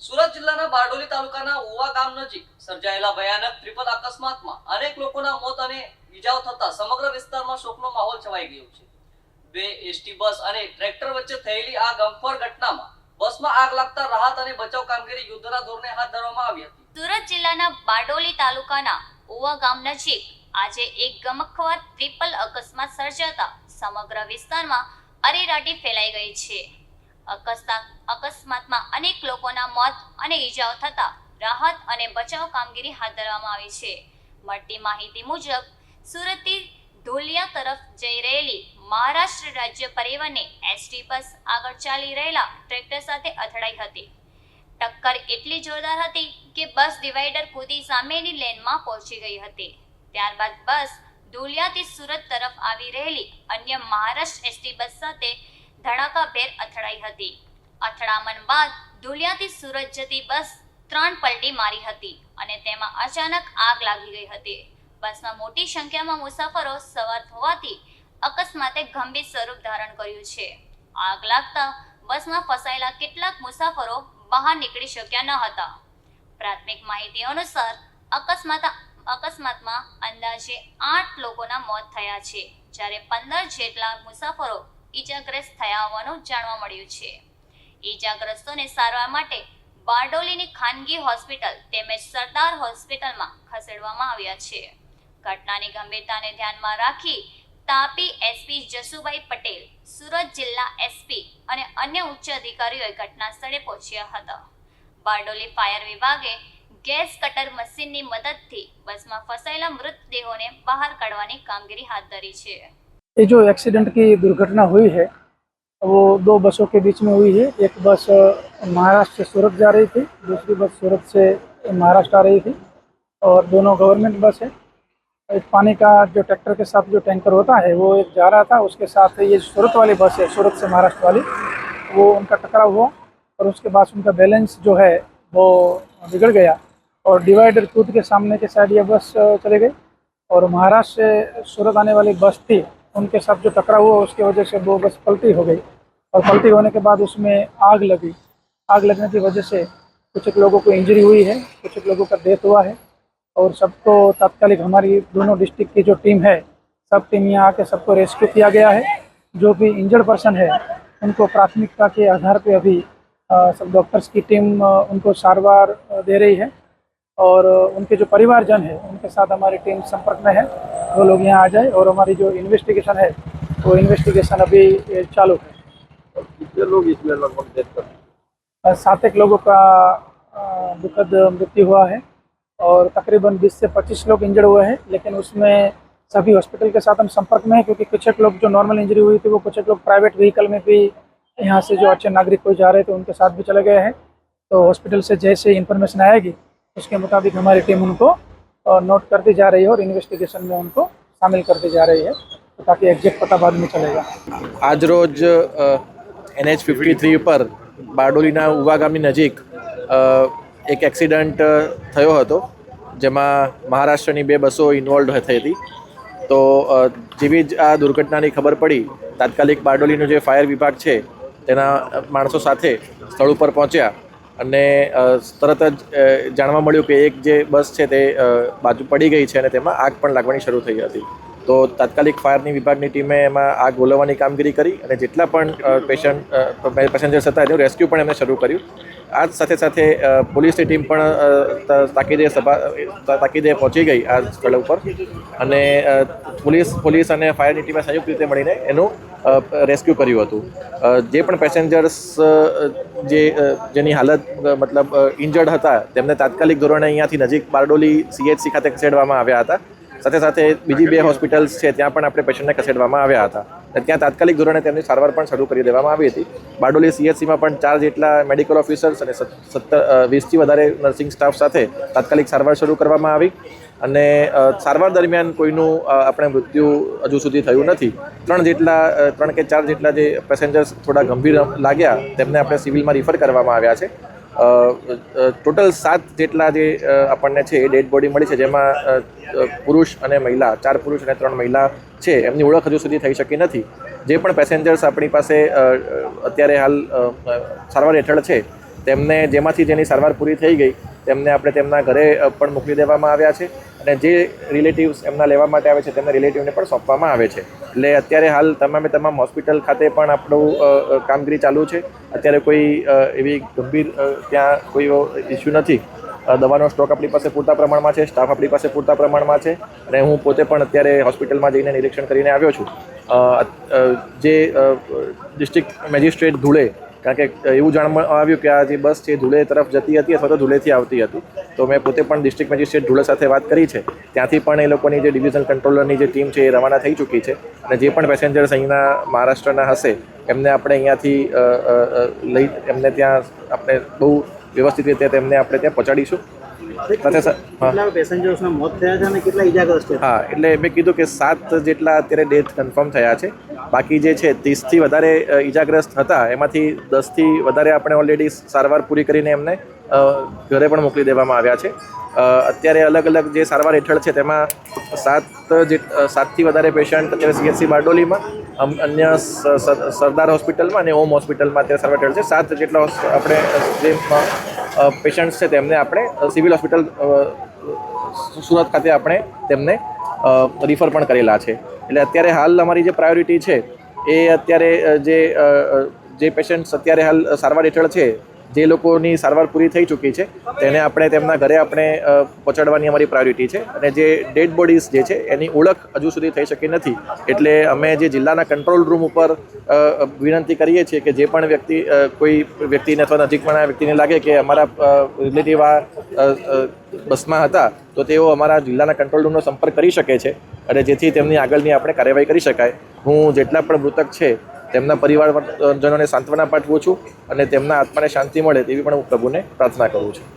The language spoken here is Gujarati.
સુરત જિલ્લાના બારડોલી તાલુકાના ઉવા ગામ નજીક સર્જાયેલા ભયાનક ટ્રિપલ અકસ્માતમાં અનેક લોકોના મોત અને ઈજાઓ થતા સમગ્ર વિસ્તારમાં શોકનો માહોલ છવાઈ ગયો છે। બે એસટી બસ અને ટ્રેક્ટર વચ્ચે થયેલી આ ગમખોર ઘટનામાં બસમાં આગ લાગતા રાહત અને બચાવ કામગીરી યુદ્ધના ધોરણે હાથ ધરવામાં આવી હતી। સુરત જિલ્લાના બારડોલી તાલુકાના ઉવા ગામ નજીક આજે એક ગમખ્વાર ટ્રિપલ અકસ્માત સર્જાતા સમગ્ર વિસ્તારમાં અરેરાટી ફેલાઈ ગઈ છે। અકસ્માતમાં અનેક લોકોના મોત અને ઈજાઓ થતા રાહત અને બચાવ કામગીરી હાથ ધરવામાં આવી છે। મળતી માહિતી મુજબ સુરતથી ઢોલિયા તરફ જઈ રહેલી મહારાષ્ટ્ર રાજ્ય પરિવહનની એસટી બસ આગળ ચાલી રહેલા ટ્રેક્ટર સાથે અથડાઈ હતી। ટક્કર એટલી જોરદાર હતી કે બસ ડિવાઈડર કૂદી સામેની લેનમાં પહોંચી ગઈ હતી। ત્યારબાદ બસ ઢોલિયાથી સુરત તરફ આવી રહેલી અન્ય મહારાષ્ટ્ર એસટી બસ સાથે ધડાકાભેર અથડાઈ હતી। અથડામણ બાદ ઢોલિયાથી સુરત જતી બસ 3 પલટી મારી હતી અને તેમાં અચાનક આગ લાગી ગઈ હતી। બસમાં મોટી સંખ્યામાં મુસાફરો સવાર હોવાથી અકસ્માતે ગંભીર સ્વરૂપ ધારણ કર્યું છે। આગ લાગતા બસમાં ફસાયેલા કેટલાક મુસાફરો બહાર નીકળી શક્યા ન હતા। પ્રાથમિક માહિતી અનુસાર અકસ્માતમાં અંદાજે 8 લોકોના મોત થયા છે, જ્યારે 15 જેટલા મુસાફરો ઈજાગ્રસ્ત થયા હોવાનું જાણવા મળ્યું છે। ઈજાગ્રસ્તોને સારવાર માટે બારડોલીની ખાનગી હોસ્પિટલ તેમજ સરદાર હોસ્પિટલમાં ખસેડવામાં આવ્યા છે। ઘટનાની ગંભીરતાને ધ્યાનમાં રાખી તાપી એસપી જસુભાઈ પટેલ, સુરત જિલ્લા એસપી અને અન્ય ઉચ્ચ અધિકારીઓએ ઘટના સ્થળે પહોંચ્યા હતા। બારડોલી ફાયર વિભાગે ગેસ કટર મશીનની મદદથી બસમાં ફસાયેલા મૃતદેહોને બહાર કાઢવાની કામગીરી હાથ ધરી છે। ये जो एक्सीडेंट की दुर्घटना हुई है वो 2 बसों के बीच में हुई है। एक बस महाराष्ट्र से सूरत जा रही थी, दूसरी बस सूरत से महाराष्ट्र आ रही थी और दोनों गवर्नमेंट बस है। एक पानी का जो ट्रैक्टर के साथ जो टैंकर होता है वो एक जा रहा था, उसके साथ ये सूरत वाली बस है, सूरत से महाराष्ट्र वाली, वो उनका टकराव हुआ और उसके बाद उनका बैलेंस जो है वो बिगड़ गया और डिवाइडर कूद के सामने के साइड ये बस चले गई और महाराष्ट्र से सूरत आने वाली बस थी, उनके साथ जो टकराव हुआ उसकी वजह से वो बस पलटी हो गई और पलटी होने के बाद उसमें आग लगी। आग लगने की वजह से कुछ लोगों को इंजरी हुई है, कुछ लोगों का डेथ हुआ है और सबको तात्कालिक हमारी दोनों डिस्ट्रिक्ट की जो टीम है, सब टीम यहाँ आके सबको रेस्क्यू किया गया है। जो भी इंजर्ड पर्सन है उनको प्राथमिकता के आधार पे अभी सब डॉक्टर्स की टीम उनको सारवार दे रही है और उनके जो परिवारजन है उनके साथ हमारी टीम संपर्क में है। वो लोग यहाँ आ जाए और हमारी जो इन्वेस्टिगेशन है वो इन्वेस्टिगेशन अभी चालू है। कितने लोग इसमें लगभग डेथ कर 7 लोगों का दुखद मृत्यु हुआ है और तकरीबन 20 से 25 लोग इंजर्ड हुए हैं, लेकिन उसमें सभी हॉस्पिटल के साथ हम संपर्क में हैं क्योंकि कुछ एक लोग जो नॉर्मल इंजरी हुई थी वो कुछ एक लोग प्राइवेट व्हीकल में भी यहाँ से जो अच्छे नागरिक कोई जा रहे थे उनके साथ भी चले गए हैं। तो हॉस्पिटल से जैसे इन्फॉर्मेशन आएगी उसके मुताबिक हमारी टीम उनको नोट करती जा रही है और इन्वेस्टिगेशन में उनको शामिल करती जा रही है, तो ताकि एग्जैक्ट पता बाद में चलेगा। आज रोज NH53 પર બારડોલીના ઉવા ગામની નજીક એક એક્સિડન્ટ થયો હતો, જેમાં મહારાષ્ટ્રની 2 બસો ઇન્વોલ્વ થઈ હતી। તો જેવી જ આ દુર્ઘટનાની ખબર પડી, તાત્કાલિક બારડોલીનું જે ફાયર વિભાગ છે તેના માણસો સાથે સ્થળ ઉપર પહોંચ્યા અને તરત જ જાણવા મળ્યું કે એક જે બસ છે તે બાજુ પડી ગઈ છે અને તેમાં આગ પણ લાગવાની શરૂ થઈ હતી। તો તાત્કાલિક ફાયરની વિભાગની ટીમે એમાં આગ ઓલવવાની કામગીરી કરી અને જેટલા પણ પેસેન્જર્સ હતા એનું રેસ્ક્યુ પણ એમણે શરૂ કર્યું। આ સાથે સાથે પોલીસની ટીમ પણ તાકીદે પહોંચી ગઈ આ સ્થળ ઉપર અને પોલીસ અને ફાયરની ટીમે સંયુક્ત રીતે મળીને એનું રેસ્ક્યુ કર્યું હતું। જે પણ પેસેન્જર્સ જેની હાલત મતલબ ઇન્જર્ડ હતા તેમને તાત્કાલિક ધોરણે અહીંયાથી નજીક બારડોલી CHC ખાતે ખસેડવામાં આવ્યા હતા। સાથે સાથે બીજી 2 હોસ્પિટલ્સ છે ત્યાં પણ આપણે પેશન્ટને ખસેડવામાં આવ્યા હતા અને ત્યાં તાત્કાલિક ધોરણે તેમની સારવાર પણ શરૂ કરી દેવામાં આવી હતી। બારડોલી CHCમાં પણ 4 જેટલા મેડિકલ ઓફિસર્સ અને 20થી વધારે નર્સિંગ સ્ટાફ સાથે તાત્કાલિક સારવાર શરૂ કરવામાં આવી અને સારવાર દરમિયાન કોઈનું આપણે મૃત્યુ હજુ સુધી થયું નથી। 3 કે 4 જેટલા જે પેસેન્જર્સ થોડા ગંભીર લાગ્યા તેમને આપણે સિવિલમાં રિફર કરવામાં આવ્યા છે। ટોટલ 7 જેટલા જે આપણને છે એ ડેડ બોડી મળી છે, જેમાં પુરુષ અને મહિલા 4 પુરુષ અને 3 મહિલા છે, એમની ઓળખ હજુ સુધી થઈ શકી નથી। જે પણ પેસેન્જર્સ આપણી પાસે અત્યારે હાલ સારવાર હેઠળ છે તેમને જેમાંથી જેની સારવાર પૂરી થઈ ગઈ તેમને આપણે તેમના ઘરે પણ મોકલી દેવામાં આવ્યા છે અને જે રિલેટિવ્સ એમના લેવા માટે આવે છે તેમને રિલેટિવને પણ સોંપવામાં આવે છે. એટલે અત્યારે હાલ તમામ હોસ્પિટલ ખાતે પણ આપણું કામગીરી ચાલુ છે. અત્યારે કોઈ એવી ગંભીર ત્યાં કોઈ ઇસ્યુ નથી. દવાનો સ્ટોક આપણી પાસે પૂરતા પ્રમાણમાં છે, સ્ટાફ આપણી પાસે પૂરતા પ્રમાણમાં છે અને હું પોતે પણ અત્યારે હોસ્પિટલમાં જઈને નિરીક્ષણ કરીને આવ્યો છું. જે ડિસ્ટ્રિક્ટ મેજિસ્ટ્રેટ ધુળે, કારણ કે એવું જાણવા આવ્યું કે આ જે બસ છે ધુળે તરફ જતી હતી અથવા તો ધુળેથી આવતી હતી, તો મેં પોતે પણ ડિસ્ટ્રિક્ટ મેજિસ્ટ્રેટ ધુળે સાથે વાત કરી છે. ત્યાંથી પણ એ લોકોની જે ડિવિઝન કંટ્રોલરની જે ટીમ છે એ રવાના થઈ ચૂકી છે અને જે પણ પેસેન્જર્સ અહીંના મહારાષ્ટ્રના હશે એમને આપણે અહીંયાથી લઈ એમને ત્યાં આપણે બહુ વ્યવસ્થિત રીતે તેમને આપણે ત્યાં પહોંચાડીશું. કેટલા પેસેન્જર્સના મોત થયા છે અને કેટલા ઈજાગ્રસ્ત છે? હા, એટલે મેં કીધું કે 7 જેટલા અત્યારે ડેથ કન્ફર્મ થયા છે. બાકી જે છે 30થી વધારે ઈજાગ્રસ્ત હતા, એમાંથી 10થી વધારે આપણે ઓલરેડી સારવાર પૂરી કરીને એમને ઘરે પણ મોકલી દેવામાં આવ્યા છે. અત્યારે અલગ અલગ જે સારવાર હેઠળ છે તેમાં 7થી વધારે પેશન્ટ અત્યારે CHC બારડોલીમાં, અન્ય સરદાર હોસ્પિટલમાં અને ઓમ હોસ્પિટલમાં અત્યારે સારવાર હેઠળ છે. 7 જેટલા આપણે જે પેશન્ટ્સ છે તેમને આપણે સિવિલ હોસ્પિટલ સુરત ખાતે આપણે તેમને રિફર પણ કરેલા છે. એટલે અત્યારે હાલ અમારી જે પ્રાયોરિટી છે એ અત્યારે જે પેશન્ટ્સ અત્યારે હાલ સારવાર હેઠળ છે, જે લોકોની સારવાર પૂરી થઈ ચૂકી છે તેને આપણે તેમના ઘરે આપણે પહોંચાડવાની અમારી પ્રાયોરિટી છે. અને જે ડેડ બોડીઝ જે છે એની ઓળખ હજુ સુધી થઈ શકી નથી. એટલે અમે જે જિલ્લાના કંટ્રોલ રૂમ ઉપર વિનંતી કરીએ છીએ કે જે પણ વ્યક્તિ કોઈ વ્યક્તિને અથવા નજીકમાંના વ્યક્તિને લાગે કે અમારા રિલેટિવ આ બસમાં હતા તો તેઓ અમારા જિલ્લાના કંટ્રોલ રૂમનો સંપર્ક કરી શકે છે અને જેથી તેમની આગળની આપણે કાર્યવાહી કરી શકાય. હું જેટલા પણ મૃતક છે તેમના પરિવારજનોને સાંત્વના પાઠવું છું અને તેમના આત્માને શાંતિ મળે તેવી પણ હું પ્રભુને પ્રાર્થના કરું છું.